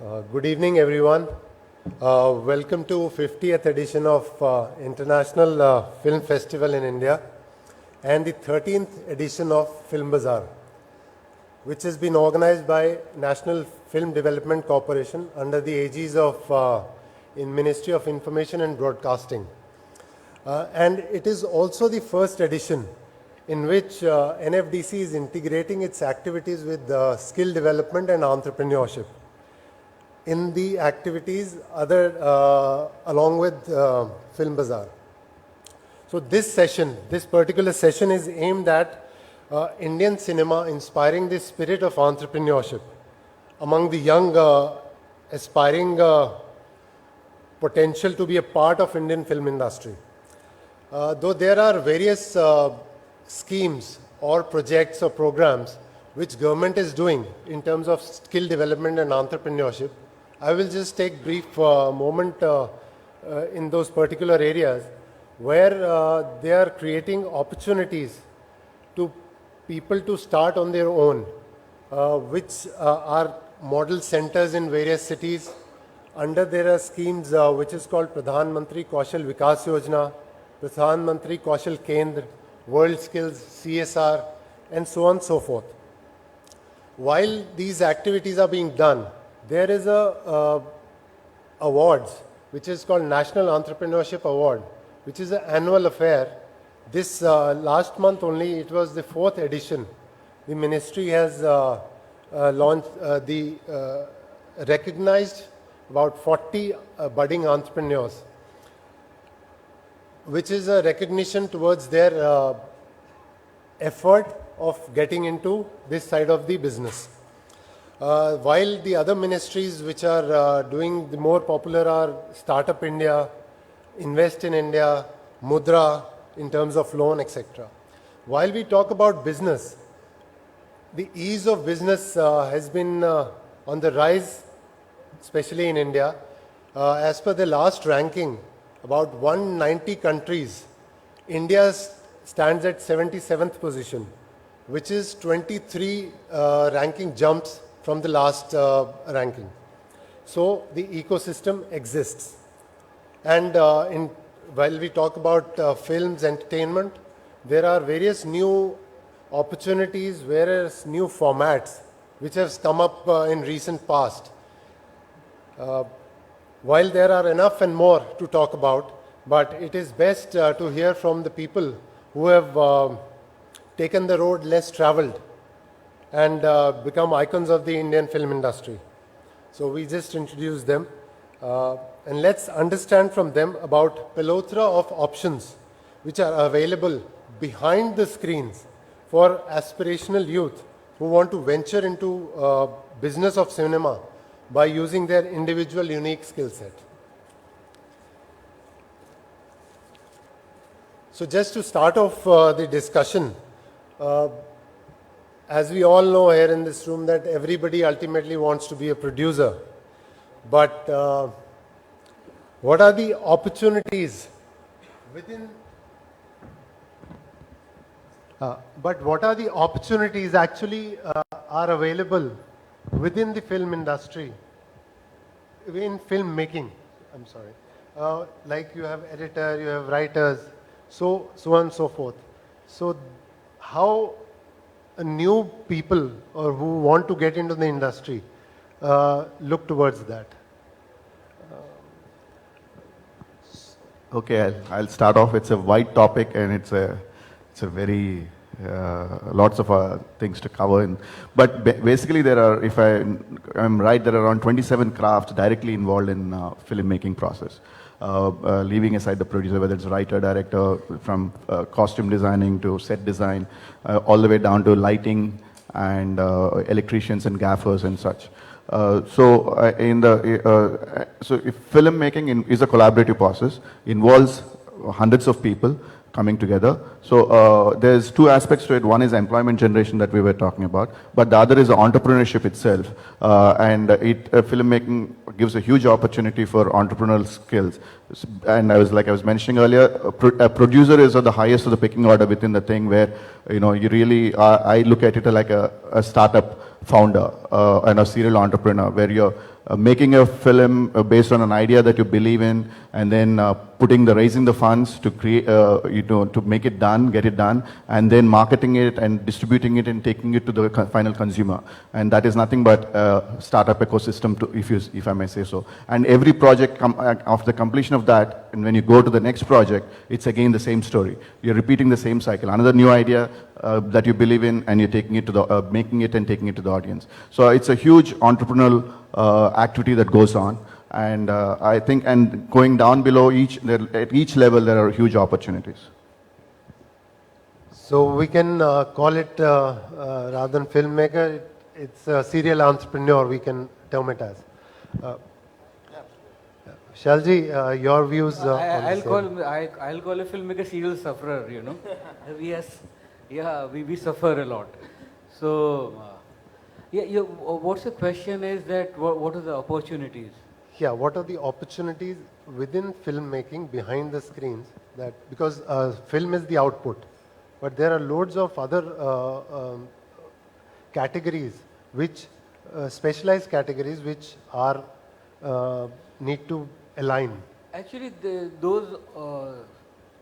Good evening, everyone. Welcome to 50th edition of International Film Festival in India and the 13th edition of Film Bazaar, which has been organized by National Film Development Corporation under the aegis of in Ministry of Information and Broadcasting. And it is also the first edition in which NFDC is integrating its activities with skill development and entrepreneurship in the activities along with Film Bazaar. So this particular session is aimed at Indian cinema inspiring the spirit of entrepreneurship among the young aspiring potential to be a part of Indian film industry. Though there are various schemes or projects or programs which government is doing in terms of skill development and entrepreneurship, I will just take brief moment in those particular areas where they are creating opportunities to people to start on their own, which are model centers in various cities. Under there are schemes which is called Pradhan Mantri Kaushal Vikas Yojana, Pradhan Mantri Kaushal Kendra, World Skills, CSR, and so on and so forth. While these activities are being done, there is a awards which is called National Entrepreneurship Award, which is an annual affair. This last month only, it was the 4th edition. The ministry has launched recognized about 40 budding entrepreneurs, which is a recognition towards their effort of getting into this side of the business. While the other ministries which are doing the more popular are Startup India, Invest in India, Mudra in terms of loan, etc. While we talk about business, the ease of business has been on the rise, especially in India. As per the last ranking, about 190 countries, India stands at 77th position, which is 23 ranking jumps from the last ranking. So the ecosystem exists. And while we talk about films, entertainment, there are various new opportunities, various new formats which have come up in recent past. While there are enough and more to talk about, but it is best to hear from the people who have taken the road less traveled and become icons of the Indian film industry. So we just introduce them and let's understand from them about plethora of options which are available behind the screens for aspirational youth who want to venture into business of cinema by using their individual unique skill set. So just to start off the discussion, as we all know here in this room that everybody ultimately wants to be a producer. But what are the opportunities within what are the opportunities actually are available within the film industry, in filmmaking? I'm sorry. Like you have editor, you have writers, so on and so forth. So how new people or who want to get into the industry look towards that? Okay, I'll start off. It's a wide topic and it's a very lots of things to cover in. But basically there are, if I'm right, there are around 27 crafts directly involved in filmmaking process. Leaving aside the producer, whether it's writer, director, from costume designing to set design, all the way down to lighting and electricians and gaffers and such. So if filmmaking is a collaborative process, involves hundreds of people coming together. So there's two aspects to it. One is employment generation that we were talking about, but the other is entrepreneurship itself. Filmmaking gives a huge opportunity for entrepreneurial skills. And I was mentioning earlier, a producer is at the highest of the pecking order within the thing where, you really, I look at it like a startup founder and a serial entrepreneur where you're making a film based on an idea that you believe in, and then raising the funds to create, to make it done, get it done, and then marketing it and distributing it and taking it to the final consumer. And that is nothing but startup ecosystem, if I may say so. And every project, after the completion of that, and when you go to the next project, it's again the same story. You're repeating the same cycle. Another new idea that you believe in, and you're taking it to the, making it and taking it to the audience. So it's a huge entrepreneurial activity that goes on. And I think, and going down below at each level, there are huge opportunities. So we can call it, rather than filmmaker, it's a serial entrepreneur, we can term it as. Shalji, your views on I'll the call same. I'll call a filmmaker serial sufferer. You know, yes, yeah, we suffer a lot. So, what's the question is that what are the opportunities? Yeah, what are the opportunities within filmmaking behind the screens? That because film is the output, but there are loads of other categories, which specialized categories, which are need to align. Actually, those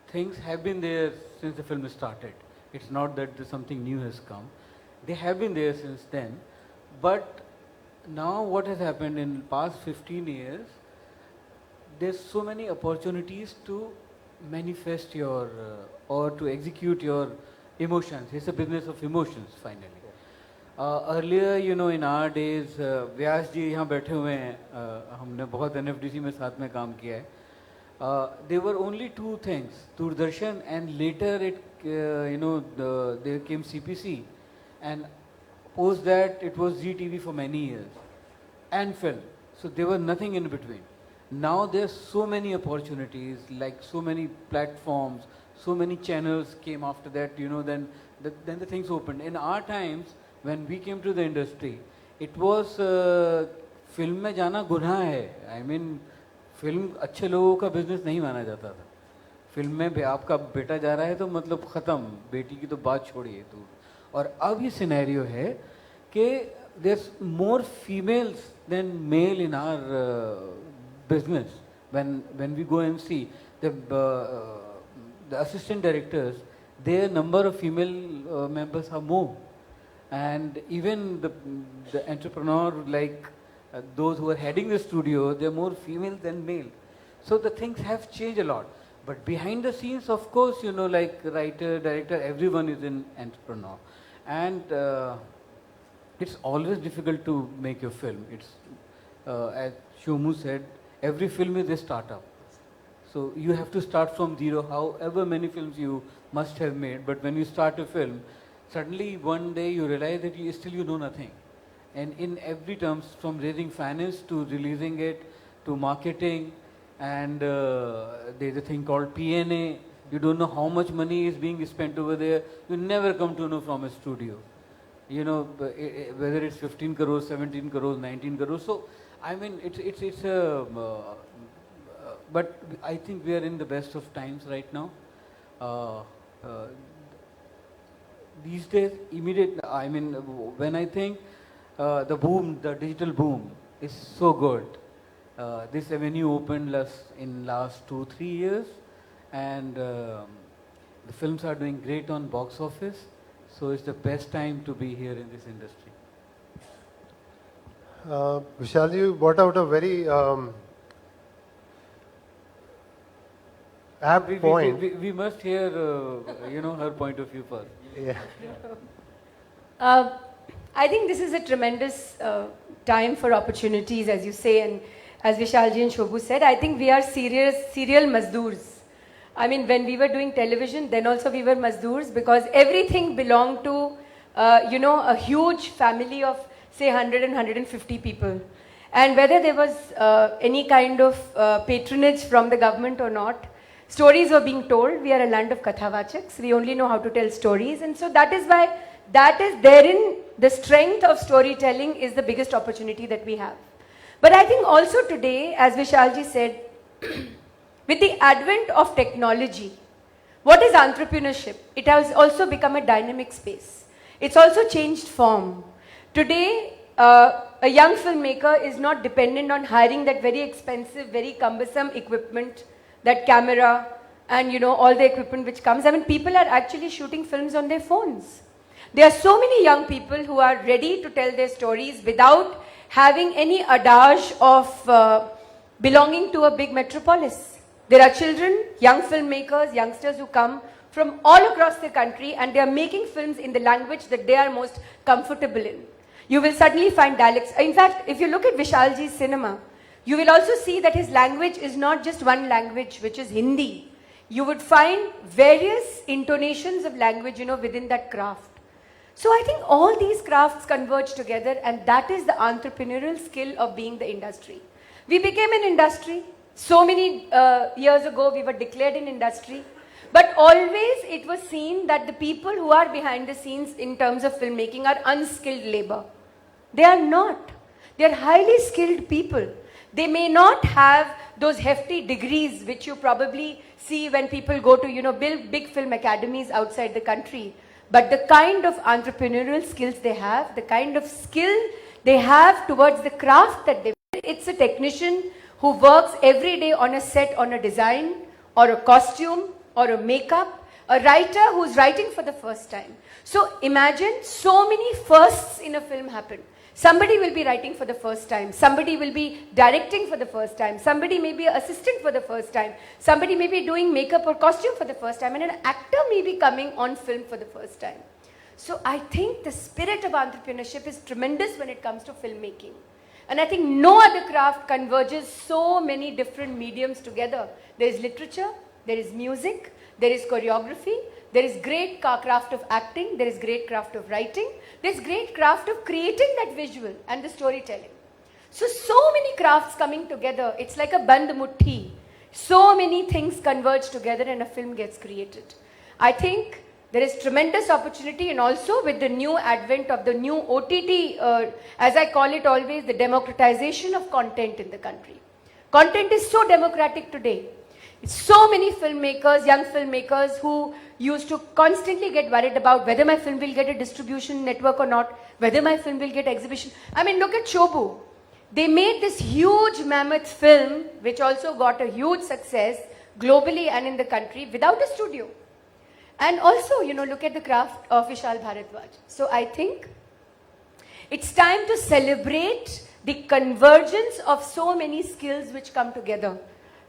things have been there since the film started. It's not that something new has come. They have been there since then, but now what has happened in the past 15 years, there's so many opportunities to manifest your or to execute your emotions. It's a business of emotions finally. Earlier, you know, in our days, व्यास जी यहाँ बैठे हुए हैं, हमने बहुत NFDC में साथ में काम किया है. There were only two things, Doordarshan, and later there came CPC, and post that it was ZTV for many years, and film. So there was nothing in between. Now there's so many opportunities, like so many platforms, so many channels came after that. You know, then the things opened. In our times, when we came to the industry, it was film में जाना गुनाह है. I mean, film अच्छे लोगों का business नहीं माना जाता था. फिल्म में आपका बेटा जा रहा है तो मतलब ख़त्म, बेटी की तो बात छोड़िए दूर. और अब ये सिनेरियो है कि there's more females than male in our business. When we go and see the assistant directors, their number of female members are more, and even the entrepreneur, like those who are heading the studio, they're more female than male. So the things have changed a lot. But behind the scenes, of course, you know, like writer, director, everyone is an entrepreneur. And it's always difficult to make your film. It's, as Shomu said, every film is a startup. So you have to start from zero, however many films you must have made. But when you start a film, suddenly one day you realize that you know nothing. And in every terms, from raising finance to releasing it, to marketing, and there's a thing called P&A. You don't know how much money is being spent over there. You never come to know from a studio. You know, whether it's 15 crores, 17 crores, 19 crores. So, I mean, it's a, but I think we are in the best of times right now. These days, I mean, when I think the boom, the digital boom is so good. This avenue opened in last 2-3 years, and the films are doing great on box office. So it's the best time to be here in this industry. Vishal, you brought out a very apt point. We must hear, you know, her point of view first. Yeah. I think this is a tremendous time for opportunities, as you say, and as Vishalji and Shobhu said, I think we are serial mazdoors. I mean, when we were doing television, then also we were mazdoors, because everything belonged to, a huge family of, say, 100 and 150 people. And whether there was any kind of patronage from the government or not, stories were being told. We are a land of kathavachaks. We only know how to tell stories. And so that is why, therein, the strength of storytelling is the biggest opportunity that we have. But I think also today, as Vishalji said, with the advent of technology, what is entrepreneurship? It has also become a dynamic space. It's also changed form. Today, a young filmmaker is not dependent on hiring that very expensive, very cumbersome equipment, that camera, and all the equipment which comes. I mean, people are actually shooting films on their phones. There are so many young people who are ready to tell their stories without having any adage of belonging to a big metropolis. There are children, young filmmakers, youngsters who come from all across the country, and they are making films in the language that they are most comfortable in. You will suddenly find dialects. In fact, if you look at Vishalji's cinema, you will also see that his language is not just one language, which is Hindi. You would find various intonations of language, within that craft. So I think all these crafts converge together, and that is the entrepreneurial skill of being the industry. We became an industry. So many years ago, we were declared an industry. But always it was seen that the people who are behind the scenes in terms of filmmaking are unskilled labor. They are not. They are highly skilled people. They may not have those hefty degrees which you probably see when people go to, build big film academies outside the country. But the kind of entrepreneurial skills they have, the kind of skill they have towards the craft that they do. It's a technician who works every day on a set, on a design, or a costume, or a makeup, a writer who's writing for the first time. So imagine so many firsts in a film happen. Somebody will be writing for the first time. Somebody will be directing for the first time. Somebody may be an assistant for the first time. Somebody may be doing makeup or costume for the first time. And an actor may be coming on film for the first time. So I think the spirit of entrepreneurship is tremendous when it comes to filmmaking. And I think no other craft converges so many different mediums together. There is literature, there is music, there is choreography, there is great craft of acting, there is great craft of writing, there is great craft of creating that visual and the storytelling. So many crafts coming together, it's like a band muthi. So many things converge together and a film gets created. I think there is tremendous opportunity, and also with the new advent of the new OTT, as I call it always, the democratization of content in the country. Content is so democratic today. So many filmmakers, young filmmakers who used to constantly get worried about whether my film will get a distribution network or not, whether my film will get exhibition. I mean, look at Shobu. They made this huge mammoth film, which also got a huge success globally and in the country without a studio. And also, look at the craft of Vishal Bharadwaj. So I think it's time to celebrate the convergence of so many skills which come together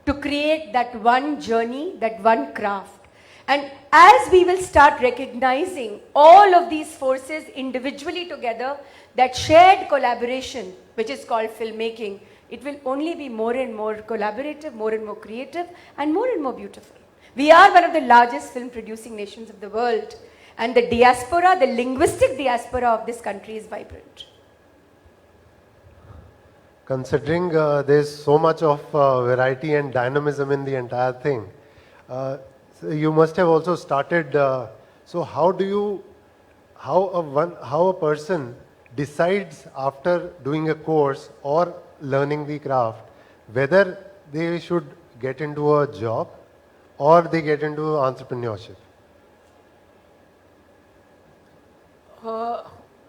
to create that one journey, that one craft. And as we will start recognizing all of these forces individually together, that shared collaboration, which is called filmmaking, it will only be more and more collaborative, more and more creative, and more beautiful. We are one of the largest film producing nations of the world, and the diaspora, the linguistic diaspora of this country is vibrant. Considering there's so much of variety and dynamism in the entire thing, so you must have also started. So how a person decides after doing a course or learning the craft whether they should get into a job or they get into entrepreneurship?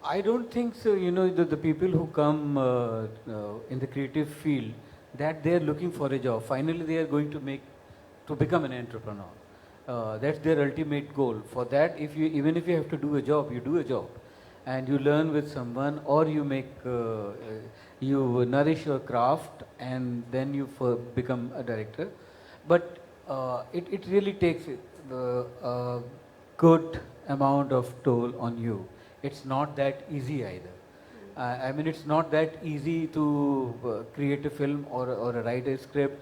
I don't think so. The people who come in the creative field, that they are looking for a job. Finally, they are going to become an entrepreneur. That's their ultimate goal. For that, even if you have to do a job, you do a job, and you learn with someone, or you you nourish your craft, and then you become a director. But it really takes a good amount of toll on you. It's not that easy either. I mean, it's not that easy to create a film or write a script,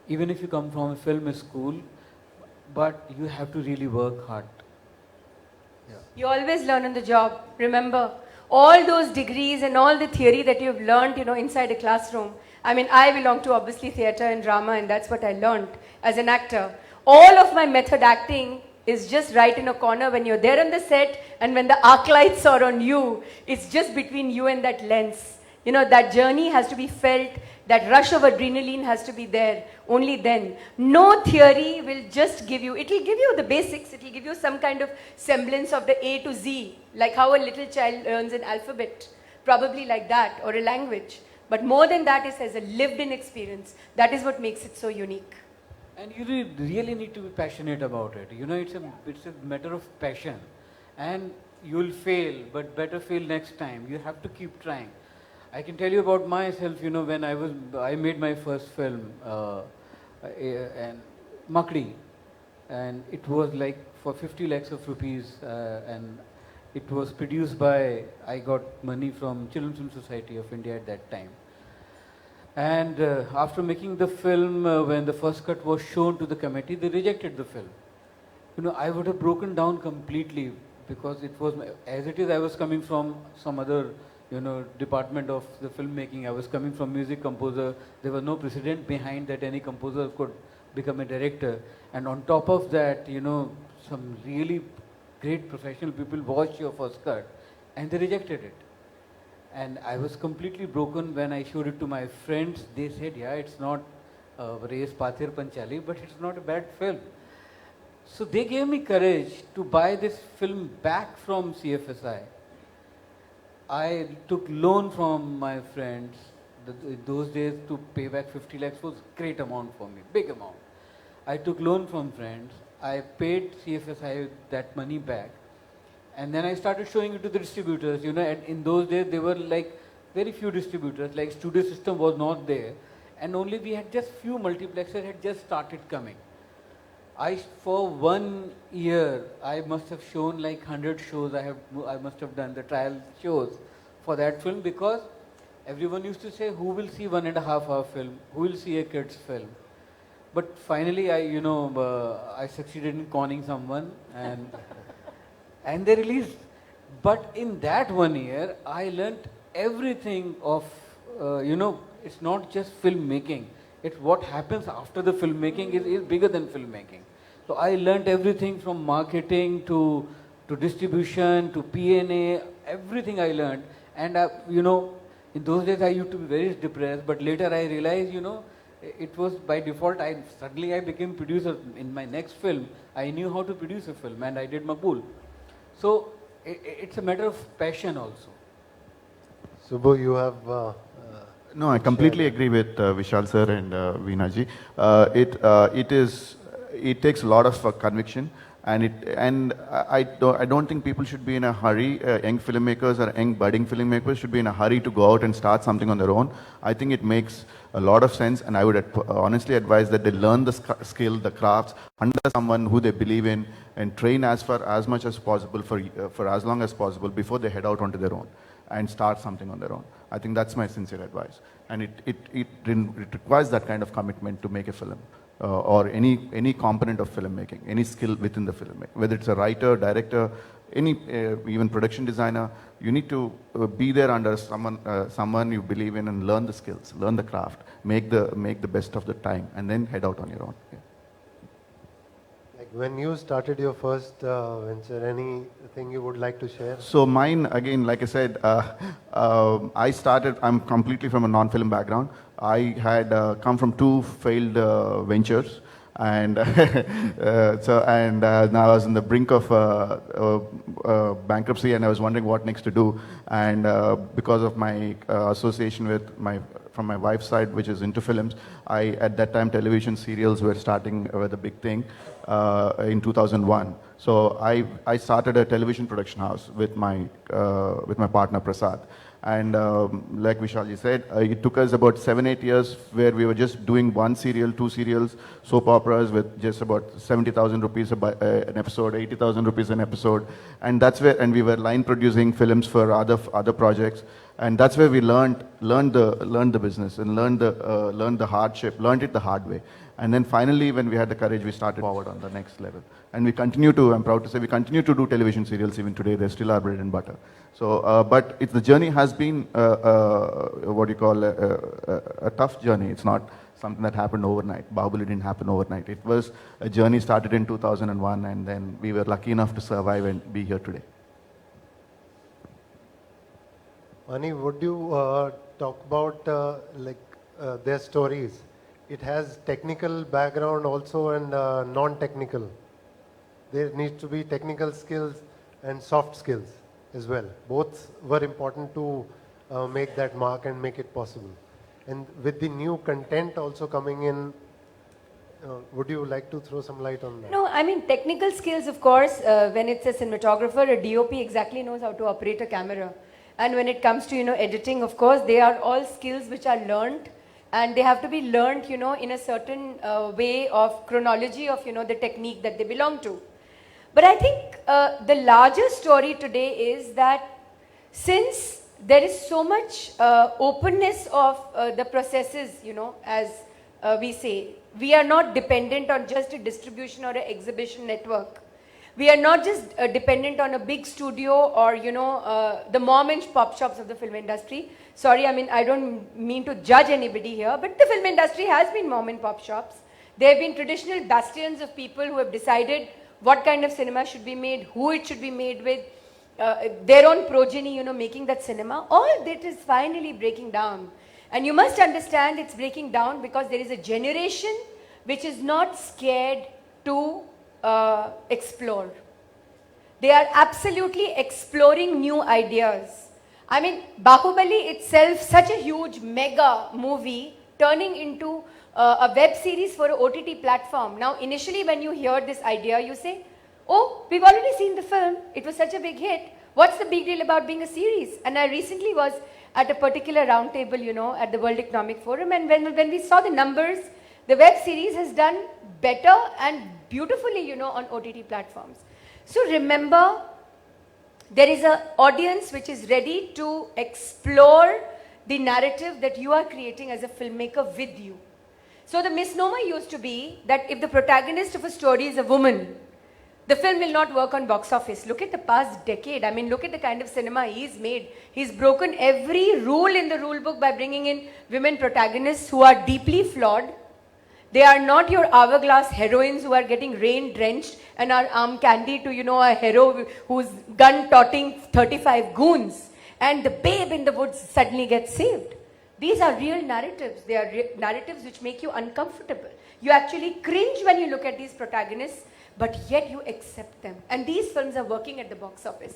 even if you come from a film school, but you have to really work hard. Yeah. You always learn on the job. Remember, all those degrees and all the theory that you've learned, inside a classroom. I mean, I belong to obviously theatre and drama, and that's what I learned as an actor. All of my method acting is just right in a corner when you're there on the set, and when the arc lights are on you, it's just between you and that lens. That journey has to be felt, that rush of adrenaline has to be there. Only then. No theory will just give you, it will give you the basics, it will give you some kind of semblance of the A to Z, like how a little child learns an alphabet. probably like that, or a language. But more than that is as a lived-in experience. That is what makes it so unique. And you really need to be passionate about it. You know, it's a matter of passion. And you'll fail, but better fail next time. You have to keep trying. I can tell you about myself, you know, when I made my first film, and Makdi, and it was like for 50 lakhs of rupees, and it was produced by, I got money from Children's Film Society of India at that time. And after making the film, when the first cut was shown to the committee, they rejected the film. You know, I would have broken down completely, because it was, as it is, I was coming from some other, you know, department of the filmmaking. I was coming from music composer. There was no precedent behind that any composer could become a director. And on top of that, you know, some really great professional people watched your first cut and they rejected it. And I was completely broken when I showed it to my friends. They said, yeah, it's not Race Pathir Panchali, but it's not a bad film. So they gave me courage to buy this film back from CFSI. I took loan from my friends. Those days to pay back 50 lakhs was great amount for me, big amount. I took loan from friends. I paid CFSI that money back. And then I started showing it to the distributors, you know, and in those days there were like very few distributors, like Studio System was not there. And only we had just few multiplexes had just started coming. For 1 year, I must have shown like 100 shows. I must have done the trial shows for that film, because everyone used to say, who will see 1.5 hour film? Who will see a kid's film? But finally, I succeeded in conning someone, and they released. But in that 1 year, I learnt everything of, it's not just filmmaking. It's what happens after the filmmaking is bigger than filmmaking. So I learnt everything from marketing to distribution to P&A, everything I learnt. And in those days I used to be very depressed, but later I realized, it was by default. Suddenly I became producer. In my next film, I knew how to produce a film, and I did Maqbool. So it's a matter of passion also. Subbu, you have... No, I completely agree with Vishal sir and Veena ji. It takes a lot of conviction, and I don't think people should be in a hurry. Young filmmakers or young budding filmmakers should be in a hurry to go out and start something on their own. I think it makes a lot of sense, and I would honestly advise that they learn the skill, the crafts, under someone who they believe in, and train as much as possible for as long as possible before they head out onto their own and start something on their own. I think that's my sincere advice, and it requires that kind of commitment to make a film. Or any component of filmmaking, any skill within the filmmaking, whether it's a writer, director, even production designer, you need to be there under someone you believe in and learn the skills, learn the craft, make the best of the time, and then head out on your own. Yeah. Like when you started your first venture, anything you would like to share? So mine, again, like I said, I'm completely from a non-film background. I had come from 2 failed ventures, and now I was on the brink of bankruptcy, and I was wondering what next to do. And because of my association from my wife's side, which is into films, at that time television serials were starting with a big thing in 2001. So I started a television production house with my partner Prasad. And like Vishalji said, it took us about 7-8 years where we were just doing 1 serial, 2 serials, soap operas with just about 70,000 rupees an episode, 80,000 rupees an episode. And and we were line producing films for other projects. And that's where we learned the business and learned the hardship, learned it the hard way. And then finally, when we had the courage, we started forward on the next level. And we continue to, I'm proud to say, we continue to do television serials even today. They're still our bread and butter. So, but the journey has been, what you call, a tough journey. It's not something that happened overnight. Bahubali didn't happen overnight. It was a journey started in 2001, and then we were lucky enough to survive and be here today. Ani, would you talk about their stories? It has technical background also and non-technical. There needs to be technical skills and soft skills as well. Both were important to make that mark and make it possible. And with the new content also coming in, would you like to throw some light on that? No, I mean, technical skills, of course, when it's a cinematographer, a DOP exactly knows how to operate a camera. And when it comes to, editing, of course, they are all skills which are learned, and they have to be learned, in a certain way of chronology of, the technique that they belong to. But I think the larger story today is that since there is so much openness of the processes, as we say, we are not dependent on just a distribution or an exhibition network. We are not just dependent on a big studio or, the mom and pop shops of the film industry. Sorry, I mean, I don't mean to judge anybody here, but the film industry has been mom and pop shops. There have been traditional bastions of people who have decided what kind of cinema should be made, who it should be made with, their own progeny, making that cinema. All that is finally breaking down. And you must understand it's breaking down because there is a generation which is not scared to explore. They are absolutely exploring new ideas. I mean, Bahubali itself, such a huge mega movie, turning into a web series for an OTT platform. Now, initially when you hear this idea, you say, oh, we've already seen the film. It was such a big hit. What's the big deal about being a series? And I recently was at a particular roundtable, at the World Economic Forum, and when we saw the numbers, the web series has done better and beautifully, on OTT platforms. So remember, there is an audience which is ready to explore the narrative that you are creating as a filmmaker with you. So the misnomer used to be that if the protagonist of a story is a woman, the film will not work on box office. Look at the past decade. I mean, look at the kind of cinema he's made. He's broken every rule in the rule book by bringing in women protagonists who are deeply flawed. They are not your hourglass heroines who are getting rain drenched and are arm candy to, a hero who's gun-totting 35 goons. And the babe in the woods suddenly gets saved. These are real narratives. They are narratives which make you uncomfortable. You actually cringe when you look at these protagonists, but yet you accept them. And these films are working at the box office.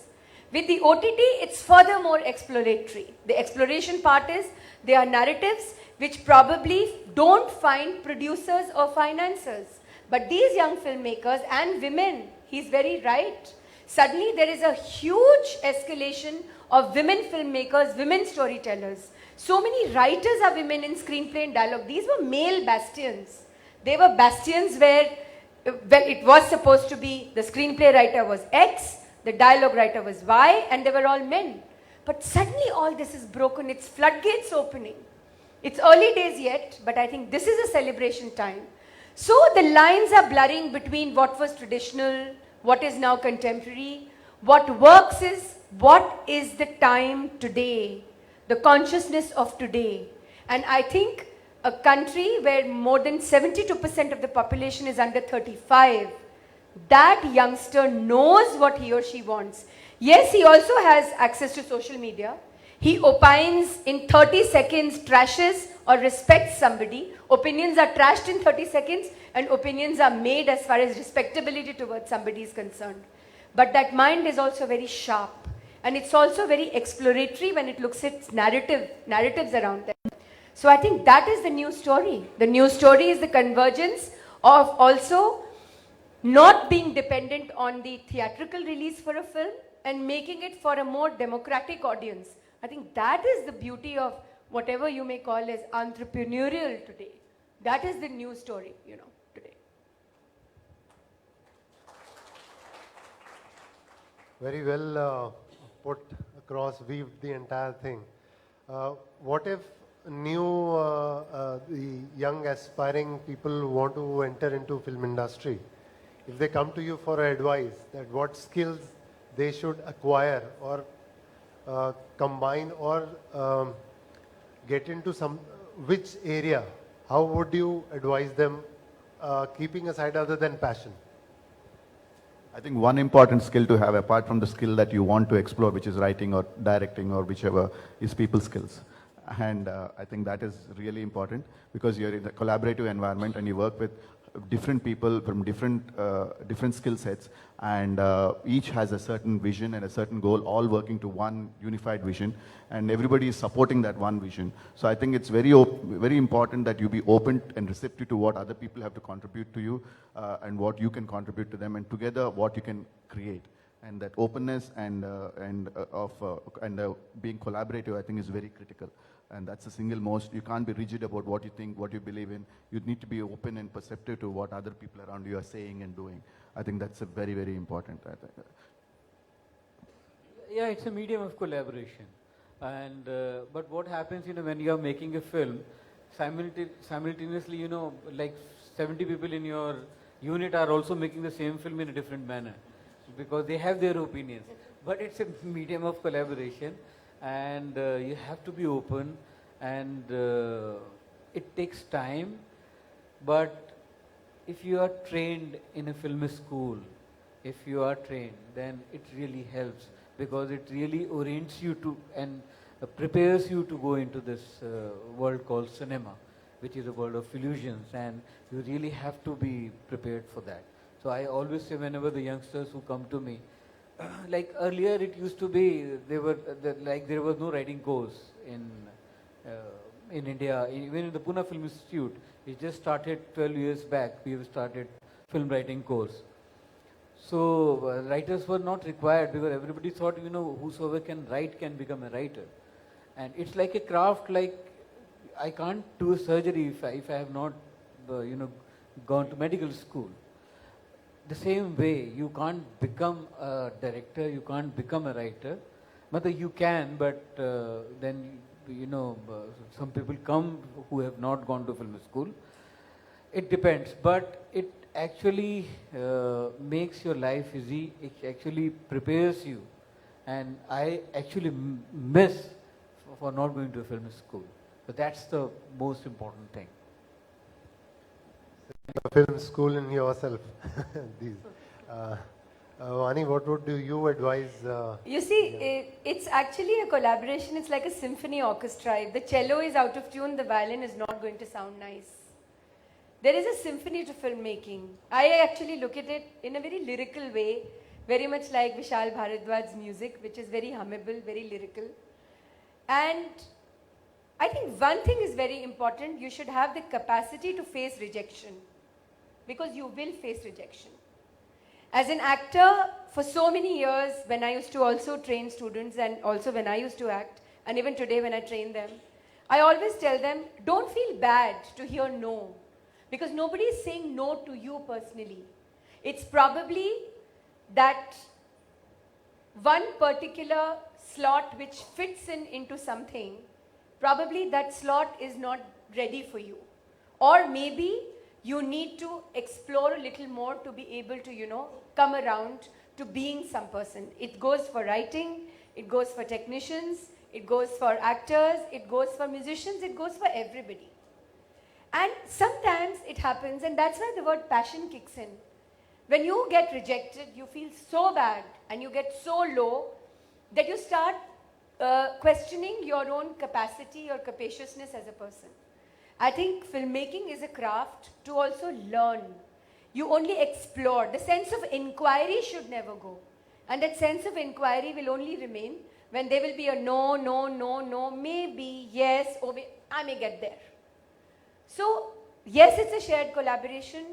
With the OTT, it's furthermore exploratory. The exploration part is, they are narratives which probably don't find producers or financiers. But these young filmmakers and women, he's very right. Suddenly there is a huge escalation of women filmmakers, women storytellers. So many writers are women in screenplay and dialogue. These were male bastions. They were bastions where, well, it was supposed to be the screenplay writer was X, the dialogue writer was Y, and they were all men. But suddenly all this is broken. It's floodgates opening. It's early days yet, but I think this is a celebration time. So the lines are blurring between what was traditional, what is now contemporary. What works is, what is the time today, the consciousness of today. And I think a country where more than 72% of the population is under 35, that youngster knows what he or she wants. Yes, he also has access to social media. He opines in 30 seconds, trashes or respects somebody. Opinions are trashed in 30 seconds and opinions are made as far as respectability towards somebody is concerned. But that mind is also very sharp, and it's also very exploratory when it looks at narratives around them. So I think that is the new story. The new story is the convergence of also not being dependent on the theatrical release for a film and making it for a more democratic audience. I think that is the beauty of whatever you may call as entrepreneurial today. That is the new story, today. Very well put across, weaved the entire thing. What if the young aspiring people who want to enter into film industry, if they come to you for advice that what skills they should acquire or combine or get into which area, how would you advise them, keeping aside other than passion? I think one important skill to have, apart from the skill that you want to explore, which is writing or directing or whichever, is people skills. And I think that is really important because you're in a collaborative environment and you work with different people from different skill sets, and each has a certain vision and a certain goal, all working to one unified vision, and everybody is supporting that one vision. So I think it's very important that you be open and receptive to what other people have to contribute to you, and what you can contribute to them, and together what you can create. And that openness and being collaborative, I think, is very critical. And that's the single most. You can't be rigid about what you think, what you believe in. You need to be open and perceptive to what other people around you are saying and doing. I think that's a very, very important. Yeah, it's a medium of collaboration. And but what happens, when you are making a film, simultaneously, like 70 people in your unit are also making the same film in a different manner, because they have their opinions. But it's a medium of collaboration, and you have to be open, and it takes time. But if you are trained in a film school, then it really helps, because it really orients you to and prepares you to go into this world called cinema, which is a world of illusions, and you really have to be prepared for that. So I always say, whenever the youngsters who come to me, like earlier it used to be, there was no writing course in India, even in the Pune Film Institute. It just started 12 years back. We have started film writing course. So writers were not required, because everybody thought, whosoever can write can become a writer. And it's like a craft. Like, I can't do a surgery if I have not, gone to medical school. The same way, you can't become a director, you can't become a writer. But you can, but then, some people come who have not gone to film school. It depends, but it actually makes your life easy. It actually prepares you. And I actually miss for not going to a film school. But that's the most important thing. A film school in yourself. These. Vani, what would you advise? You see, it's actually a collaboration. It's like a symphony orchestra. If the cello is out of tune, the violin is not going to sound nice. There is a symphony to filmmaking. I actually look at it in a very lyrical way, very much like Vishal Bharadwaj's music, which is very hummable, very lyrical. And I think one thing is very important. You should have the capacity to face rejection, because you will face rejection. As an actor, for so many years, when I used to also train students, and also when I used to act, and even today when I train them, I always tell them, don't feel bad to hear no, because nobody is saying no to you personally. It's probably that one particular slot which fits into something, probably that slot is not ready for you. Or maybe you need to explore a little more to be able to, come around to being some person. It goes for writing, it goes for technicians, it goes for actors, it goes for musicians, it goes for everybody. And sometimes it happens, and that's why the word passion kicks in. When you get rejected, you feel so bad and you get so low that you start questioning your own capacity, your capaciousness as a person. I think filmmaking is a craft to also learn. You only explore. The sense of inquiry should never go. And that sense of inquiry will only remain when there will be a no, no, no, no, maybe, yes, or I may get there. So, yes, it's a shared collaboration.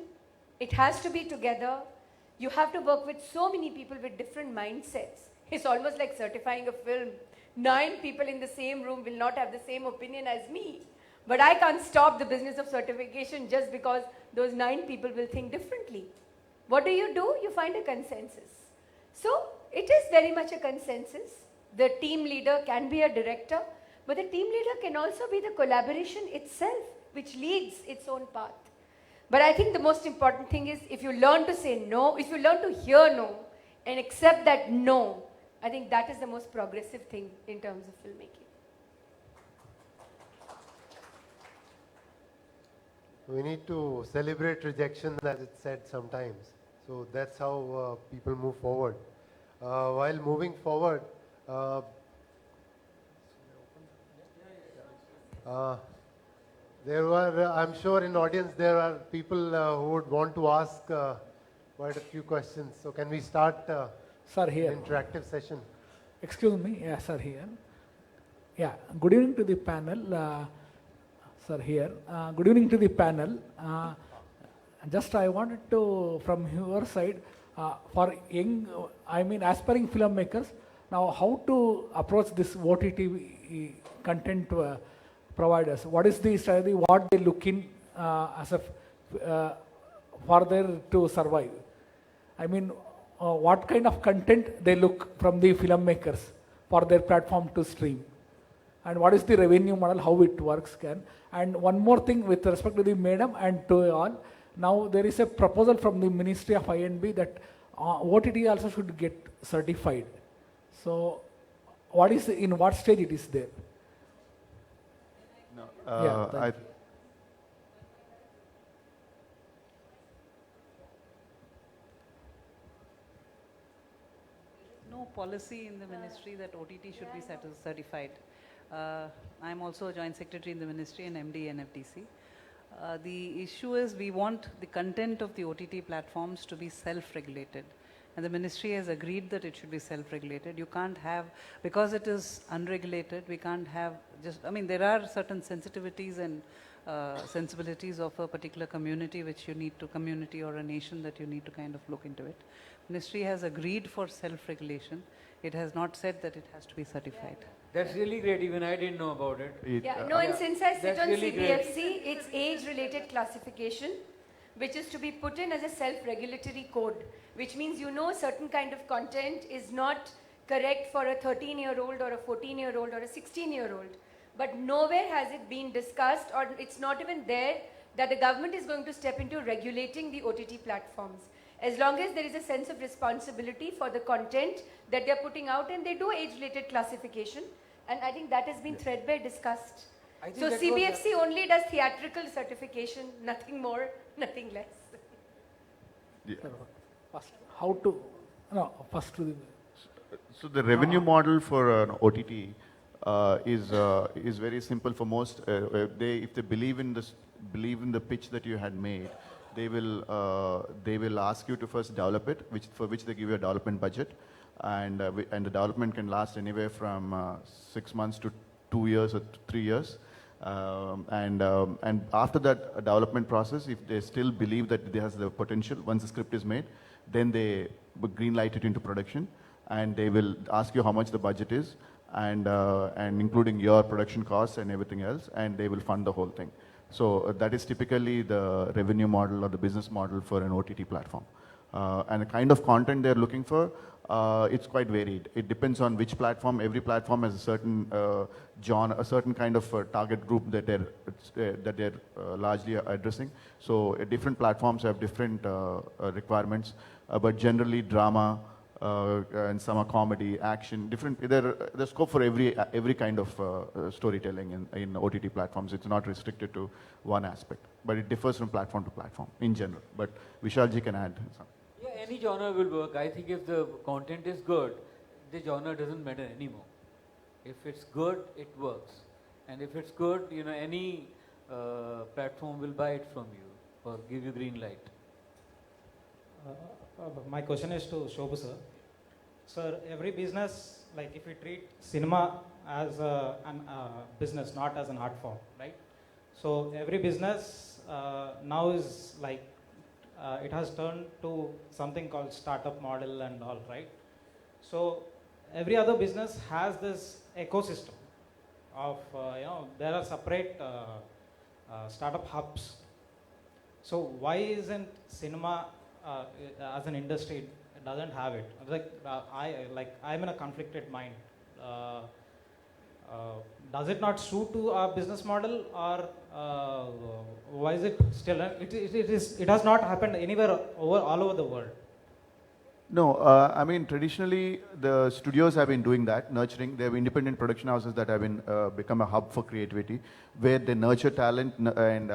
It has to be together. You have to work with so many people with different mindsets. It's almost like certifying a film. 9 people in the same room will not have the same opinion as me. But I can't stop the business of certification just because those 9 people will think differently. What do? You find a consensus. So, it is very much a consensus. The team leader can be a director, but the team leader can also be the collaboration itself, which leads its own path. But I think the most important thing is, if you learn to say no, if you learn to hear no and accept that no, I think that is the most progressive thing in terms of filmmaking. We need to celebrate rejection, as it's said sometimes. So that's how people move forward. While moving forward, There were, I'm sure in audience there are people who would want to ask quite a few questions. So can we start Sir, an here. interactive session? Excuse me. Yeah, sir, here. Yeah, good evening to the panel. Sir, here. Good evening to the panel. Just I wanted to, from your side, for young, aspiring filmmakers, now how to approach this OTT content providers? What is the strategy? What they look in as a further to survive? What kind of content they look from the filmmakers for their platform to stream? And what is the revenue model, how it works can? And one more thing with respect to the madam and to all, now there is a proposal from the Ministry of I&B that OTT also should get certified. So in what stage it is there? No, Yeah, thank No policy in the ministry that OTT should be certified. I'm also a joint secretary in the ministry and MD NFDC. The issue is we want the content of the OTT platforms to be self-regulated. And the ministry has agreed that it should be self-regulated. You can't have, because it is unregulated, we can't have there are certain sensitivities and sensibilities of a particular community which you need to, community or a nation that you need to kind of look into it. Ministry has agreed for self-regulation. It has not said that it has to be certified. That's really great. Even I didn't know about it. Yeah, no, and since I sit That's on really great. CBFC, it's age-related classification, which is to be put in as a self-regulatory code, which means certain kind of content is not correct for a 13-year-old or a 14-year-old or a 16-year-old. But nowhere has it been discussed, or it's not even there, that the government is going to step into regulating the OTT platforms. As long as there is a sense of responsibility for the content that they're putting out, and they do age-related classification, and I think that has been threadbare discussed. I think So that was CBFC only does theatrical certification, nothing more, nothing less. First, how to, no, first to the, So the revenue model for an OTT is very simple for most. If they believe in the pitch that you had made, they will ask you to first develop it, for which they give you a development budget, and the development can last anywhere from 6 months to 2 years or 3 years. And after that development process, if they still believe that it has the potential, once the script is made, then they green light it into production, and they will ask you how much the budget is, and including your production costs and everything else, and they will fund the whole thing. So that is typically the revenue model or the business model for an OTT platform. And the kind of content they're looking for, it's quite varied. It depends on which platform. Every platform has a certain genre, a certain kind of target group that they're largely addressing. So different platforms have different requirements, but generally drama, and some are comedy, action, different. There's scope for every kind of storytelling in OTT platforms. It's not restricted to one aspect, but it differs from platform to platform in general. But Vishalji can add some. Yeah, any genre will work. I think if the content is good, the genre doesn't matter anymore. If it's good, it works. And if it's good, any platform will buy it from you or give you green light. My question is to Shobhu sir. Sir, every business, like if we treat cinema as a business, not as an art form, right? So every business now is like, it has turned to something called startup model and all, right? So every other business has this ecosystem of, there are separate startup hubs. So why isn't cinema as an industry doesn't have it? I'm in a conflicted mind. Does it not suit to our business model, or why is it still? It has not happened anywhere all over the world. No, traditionally the studios have been doing that, nurturing. They have independent production houses that have been become a hub for creativity, where they nurture talent and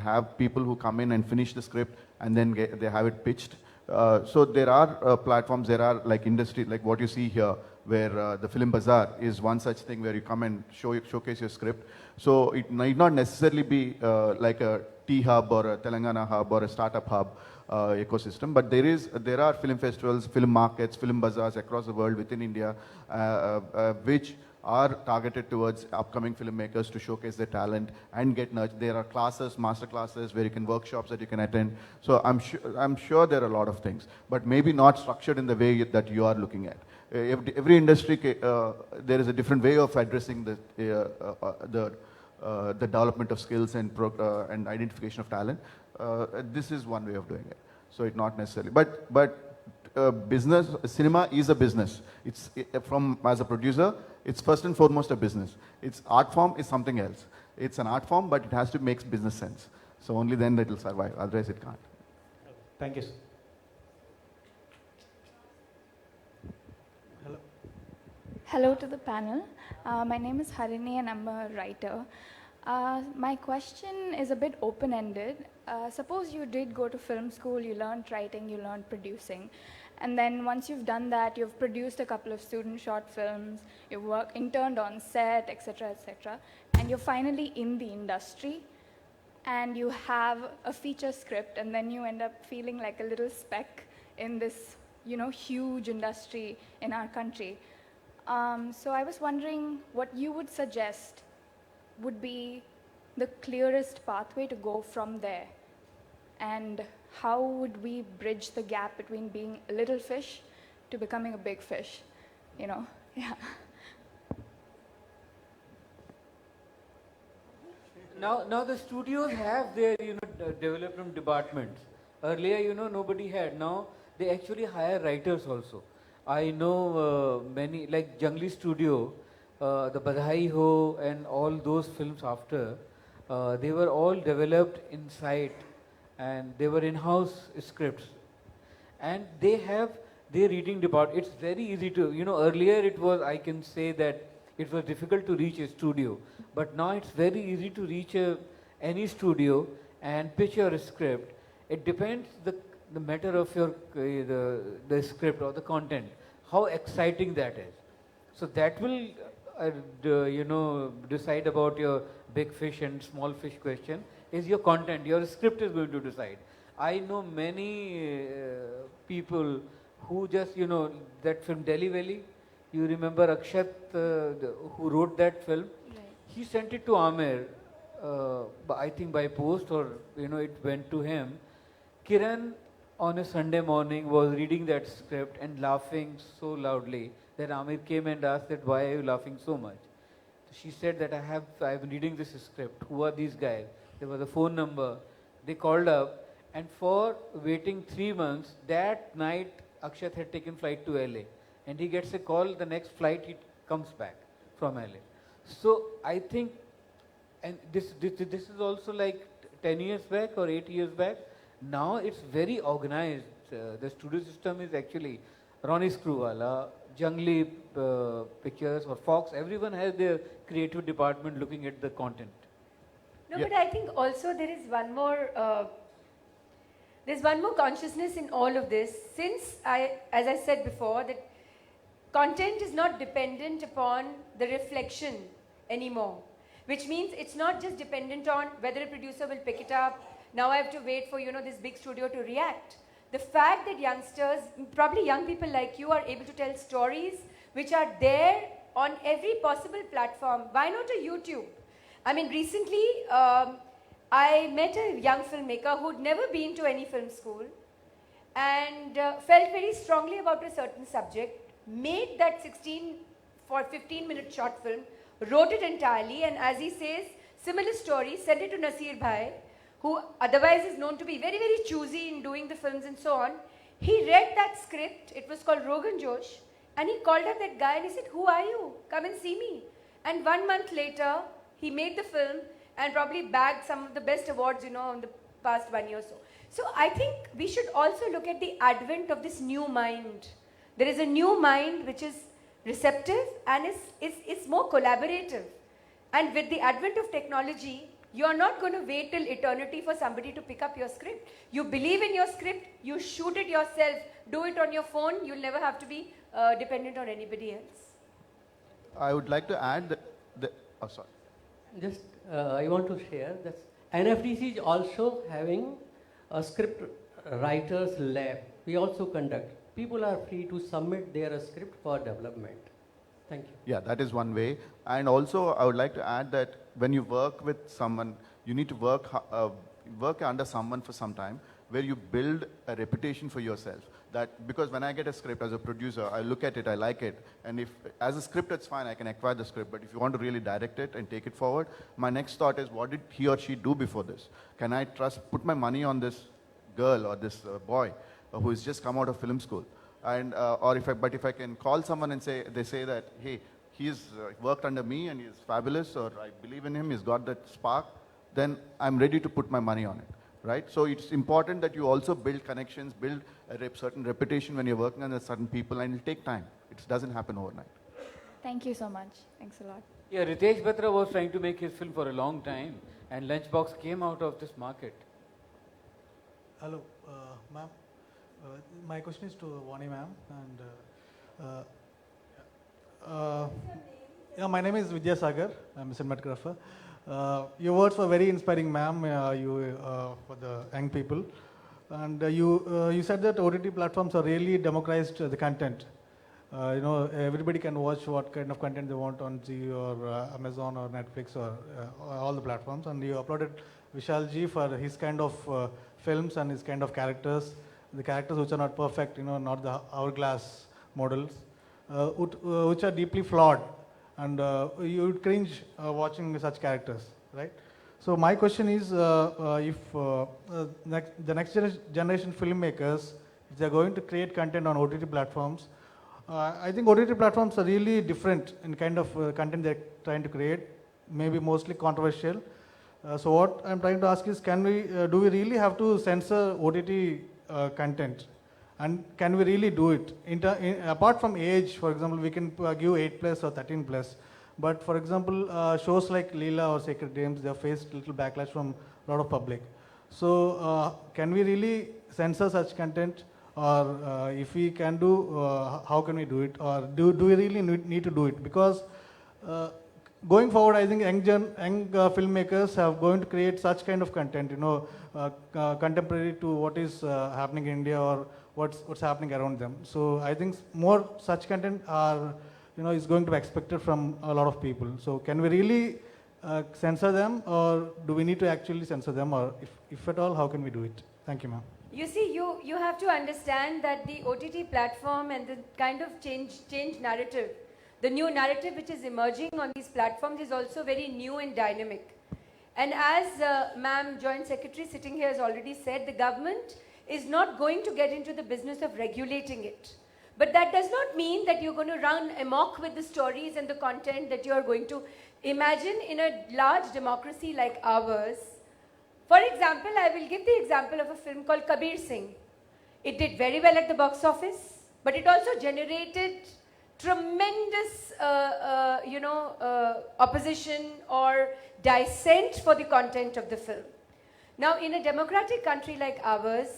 have people who come in and finish the script, and then they have it pitched. So there are platforms, there are like industry, like what you see here, where the Film Bazaar is one such thing where you come and showcase your script. So it might not necessarily be like a T hub or a Telangana hub or a startup hub ecosystem, but there are film festivals, film markets, film bazaars across the world within India, which are targeted towards upcoming filmmakers to showcase their talent and get nurtured. There are classes, master classes where you can workshops that you can attend. So I'm sure there are a lot of things, but maybe not structured in the way that you are looking at. Every industry, there is a different way of addressing the development of skills and identification of talent. This is one way of doing it. So it's not necessarily, but business, cinema is a business. It's as a producer, it's first and foremost a business. Its art form is something else. It's an art form, but it has to make business sense. So only then it will survive. Otherwise, it can't. Thank you, sir. Hello. Hello to the panel. My name is Harini and I'm a writer. My question is a bit open-ended. Suppose you did go to film school, you learned writing, you learned producing, and then once you've done that, you've produced a couple of student short films, you've interned on set, etc., and you're finally in the industry, and you have a feature script, and then you end up feeling like a little speck in this, huge industry in our country. So I was wondering what you would suggest would be the clearest pathway to go from there, and how would we bridge the gap between being a little fish to becoming a big fish, Yeah. Now the studios have their development departments. Earlier, nobody had. Now they actually hire writers also. I know many, like Jungli Studio, the Badhai Ho and all those films after, they were all developed inside and they were in-house scripts. And they have their reading department. It's very easy to, earlier it was, I can say that it was difficult to reach a studio. But now it's very easy to reach any studio and pitch your script. It depends the matter of your the script or the content, how exciting that is. So that will decide about your big fish and small fish question. Is your content, your script is going to decide. I know many people who just that film Delhi Valley. You remember Akshat, who wrote that film? Right. He sent it to Amir, I think by post, or it went to him. Kiran on a Sunday morning was reading that script and laughing so loudly that Amir came and asked that why are you laughing so much? She said that I'm reading this script. Who are these guys? There was a phone number. They called up, and for waiting 3 months, that night Akshat had taken flight to LA, and he gets a call. The next flight he comes back from LA. So I think, and this is also like 10 years back or 8 years back. Now it's very organized. The studio system is actually Ronnie Screwvala, Jungli Pictures or Fox. Everyone has their creative department looking at the content. No, but I think also there is one more. There's one more consciousness in all of this. Since as I said before, that content is not dependent upon the reflection anymore, which means it's not just dependent on whether a producer will pick it up. Now I have to wait for this big studio to react. The fact that youngsters, probably young people like you, are able to tell stories which are there on every possible platform. Why not a YouTube? I mean, recently I met a young filmmaker who'd never been to any film school and felt very strongly about a certain subject, made that 15-minute short film, wrote it entirely, and as he says, similar story, sent it to Nasir Bhai, who otherwise is known to be very, very choosy in doing the films and so on. He read that script, it was called Rogan Josh, and he called up that guy and he said, "Who are you? Come and see me." And 1 month later, he made the film and probably bagged some of the best awards, in the past 1 year or so. So I think we should also look at the advent of this new mind. There is a new mind which is receptive and is more collaborative. And with the advent of technology, you are not going to wait till eternity for somebody to pick up your script. You believe in your script, you shoot it yourself, do it on your phone, you'll never have to be dependent on anybody else. I would like to add that, oh, sorry. Just I want to share that NFTC is also having a script writers lab. We also conduct. People are free to submit their script for development. Thank you. Yeah, that is one way. And also, I would like to add that when you work with someone, you need to work under someone for some time, where you build a reputation for yourself. That because when I get a script as a producer, I look at it, I like it, and if as a script it's fine, I can acquire the script. But if you want to really direct it and take it forward, my next thought is, what did he or she do before this? Can I put my money on this girl or this boy who has just come out of film school? And but if I can call someone and they say that, hey, he's worked under me and he's fabulous, or I believe in him, he's got that spark, then I'm ready to put my money on it, right? So it's important that you also build connections, build a certain reputation when you're working under certain people, and it'll take time. It doesn't happen overnight. Thank you so much. Thanks a lot. Yeah, Ritesh Batra was trying to make his film for a long time, and Lunchbox came out of this market. Hello, ma'am. My question is to Vani ma'am, and yeah, my name is Vidya Sagar. I'm a cinematographer. Your words were very inspiring, ma'am. For the young people, and you said that OTT platforms are really democratized the content. Everybody can watch what kind of content they want on Zee or Amazon or Netflix or all the platforms. And you uploaded Vishal Ji for his kind of films and his kind of characters. The characters which are not perfect, not the hourglass models, which are deeply flawed, and you would cringe watching such characters, right? So my question is, if the next generation filmmakers, if they're going to create content on OTT platforms, I think OTT platforms are really different in kind of content they're trying to create, maybe mostly controversial. So what I'm trying to ask is, do we really have to censor OTT content, and can we really do it? Apart from age, for example, we can give 8+ or 13+. But for example, shows like Leela or Sacred Games, they have faced little backlash from a lot of public. So can we really censor such content? Or if we can do, how can we do it? Or do we really need to do it? Because going forward, I think young filmmakers are going to create such kind of content, contemporary to what is happening in India or what's happening around them. So I think more such content is going to be expected from a lot of people. So can we really censor them, or do we need to actually censor them, or if at all, how can we do it? Thank you, ma'am. You see, you have to understand that the OTT platform and the kind of change narrative, the new narrative which is emerging on these platforms is also very new and dynamic. And as Ma'am Joint Secretary sitting here has already said, the government is not going to get into the business of regulating it. But that does not mean that you're going to run amok with the stories and the content that you are going to imagine in a large democracy like ours. For example, I will give the example of a film called Kabir Singh. It did very well at the box office, but it also generated tremendous, opposition or dissent for the content of the film. Now, in a democratic country like ours,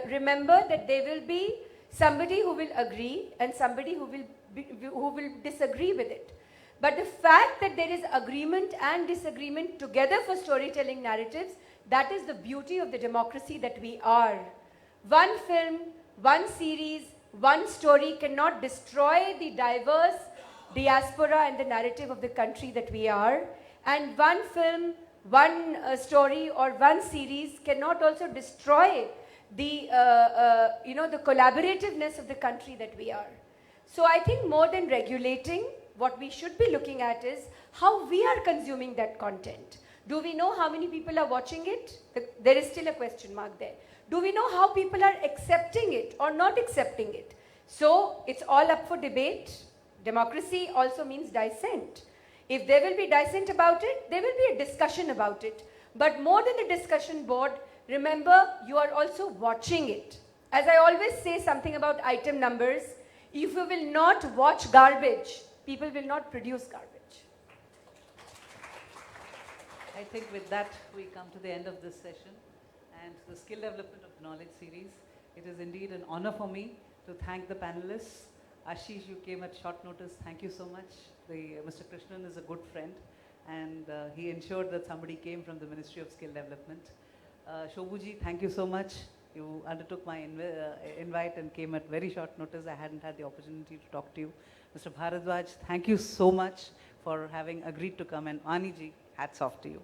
remember that there will be somebody who will agree and somebody who will disagree with it. But the fact that there is agreement and disagreement together for storytelling narratives, that is the beauty of the democracy that we are. One film, one series, one story cannot destroy the diverse diaspora and the narrative of the country that we are. And one film, one story or one series cannot also destroy the, the collaborativeness of the country that we are. So I think more than regulating, what we should be looking at is how we are consuming that content. Do we know how many people are watching it? There is still a question mark there. Do we know how people are accepting it or not accepting it? So it's all up for debate. Democracy also means dissent. If there will be dissent about it, there will be a discussion about it. But more than a discussion board, remember, you are also watching it. As I always say something about item numbers, if you will not watch garbage, people will not produce garbage. I think with that, we come to the end of this session and the Skill Development of Knowledge series. It is indeed an honor for me to thank the panelists. Ashish, you came at short notice. Thank you so much. Mr. Krishnan is a good friend, and he ensured that somebody came from the Ministry of Skill Development. Shobhuji, thank you so much. You undertook my invite and came at very short notice. I hadn't had the opportunity to talk to you. Mr. Bharadwaj, thank you so much for having agreed to come. And Aniji, hats off to you.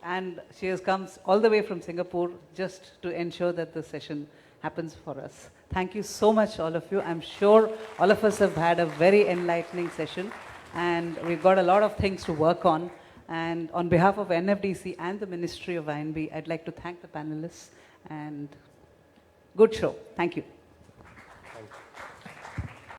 And she has come all the way from Singapore just to ensure that the session happens for us. Thank you so much, all of you. I'm sure all of us have had a very enlightening session, and we've got a lot of things to work on. And on behalf of NFDC and the Ministry of INB, I'd like to thank the panelists, and good show. Thank you.